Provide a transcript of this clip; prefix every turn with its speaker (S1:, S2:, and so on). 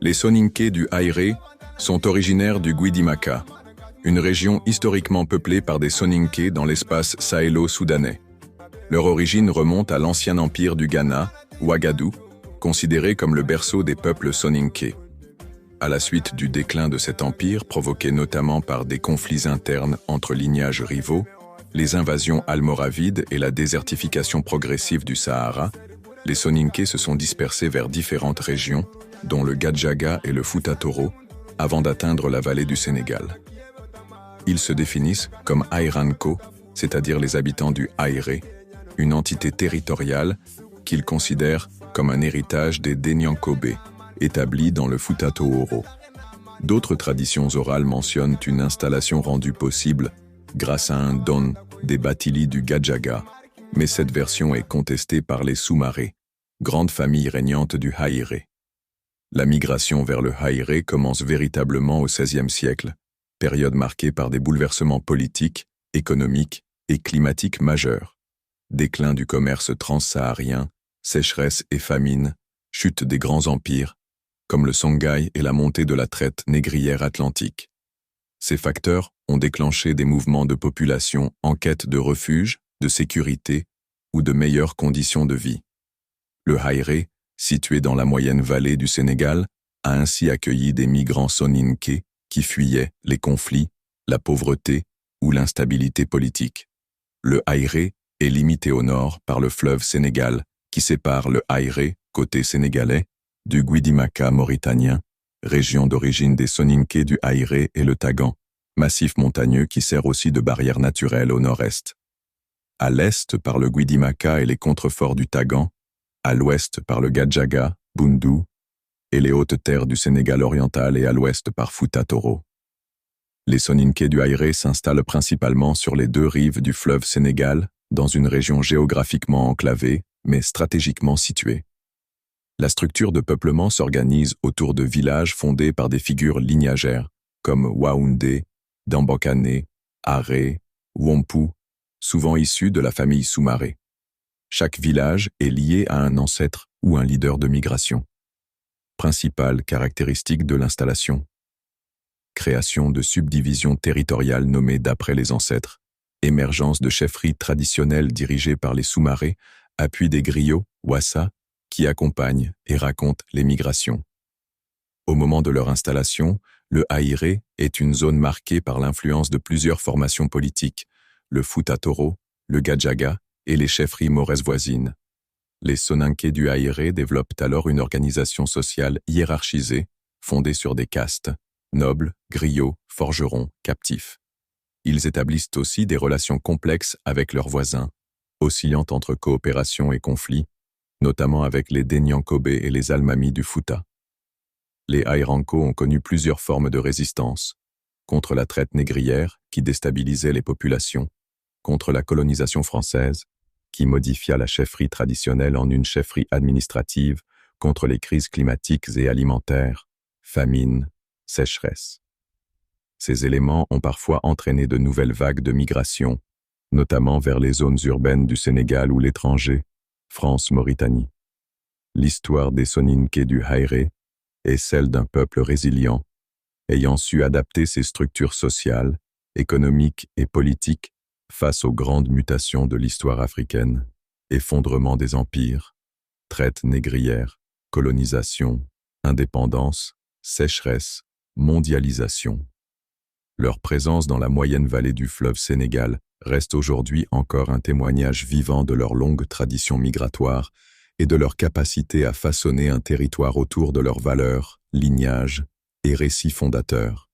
S1: Les Soninké du Haïré sont originaires du Guidimaka, une région historiquement peuplée par des Soninké dans l'espace sahélo-soudanais. Leur origine remonte à l'ancien empire du Ghana, Ouagadou, considéré comme le berceau des peuples Soninké. À la suite du déclin de cet empire, provoqué notamment par des conflits internes entre lignages rivaux, les invasions almoravides et la désertification progressive du Sahara, les Soninké se sont dispersés vers différentes régions, dont le Gadjaga et le Fouta Toro, avant d'atteindre la vallée du Sénégal. Ils se définissent comme Airanko, c'est-à-dire les habitants du Haïré, une entité territoriale qu'ils considèrent comme un héritage des Denyankobé, établis dans le Fouta Toro. D'autres traditions orales mentionnent une installation rendue possible grâce à un don des Batili du Gadjaga, mais cette version est contestée par les Soumaré, grande famille régnante du Haïré. La migration vers le Haïré commence véritablement au XVIe siècle, période marquée par des bouleversements politiques, économiques et climatiques majeurs. Déclin du commerce transsaharien, sécheresse et famine, chute des grands empires, comme le Songhai et la montée de la traite négrière atlantique. Ces facteurs ont déclenché des mouvements de population en quête de refuge, de sécurité ou de meilleures conditions de vie. Le Haïré, situé dans la moyenne vallée du Sénégal, a ainsi accueilli des migrants soninké qui fuyaient les conflits, la pauvreté ou l'instabilité politique. Le Haïré est limité au nord par le fleuve Sénégal qui sépare le Haïré, côté sénégalais, du Guidimaka mauritanien, région d'origine des Soninké du Haïré et le Tagan, massif montagneux qui sert aussi de barrière naturelle au nord-est. À l'est par le Guidimaka et les contreforts du Tagan, à l'ouest par le Gadjaga, Boundou, et les hautes terres du Sénégal oriental et à l'ouest par Fouta Toro. Les Soninké du Haïré s'installent principalement sur les deux rives du fleuve Sénégal, dans une région géographiquement enclavée, mais stratégiquement située. La structure de peuplement s'organise autour de villages fondés par des figures lignagères, comme Waoundé, Dambakane, Aré, Wompu, souvent issus de la famille Soumaré. Chaque village est lié à un ancêtre ou un leader de migration. Principale caractéristique de l'installation. Création de subdivisions territoriales nommées d'après les ancêtres, émergence de chefferies traditionnelles dirigées par les Soumaré, appui des griots, Wassa, qui accompagnent et racontent les migrations. Au moment de leur installation, le Haïré est une zone marquée par l'influence de plusieurs formations politiques, le Fouta Toro, le Gadjaga et les chefferies mauraises voisines. Les Soninké du Haïré développent alors une organisation sociale hiérarchisée, fondée sur des castes, nobles, griots, forgerons, captifs. Ils établissent aussi des relations complexes avec leurs voisins, oscillant entre coopération et conflit, notamment avec les Denyankobé et les Almami du Fouta. Les Airanko ont connu plusieurs formes de résistance, contre la traite négrière qui déstabilisait les populations, contre la colonisation française, qui modifia la chefferie traditionnelle en une chefferie administrative, contre les crises climatiques et alimentaires, famine, sécheresse. Ces éléments ont parfois entraîné de nouvelles vagues de migration, notamment vers les zones urbaines du Sénégal ou l'étranger, France-Mauritanie. L'histoire des Soninké du Haïré est celle d'un peuple résilient, ayant su adapter ses structures sociales, économiques et politiques face aux grandes mutations de l'histoire africaine, effondrement des empires, traite négrière, colonisation, indépendance, sécheresse, mondialisation. Leur présence dans la moyenne vallée du fleuve Sénégal reste aujourd'hui encore un témoignage vivant de leur longue tradition migratoire et de leur capacité à façonner un territoire autour de leurs valeurs, lignages et récits fondateurs.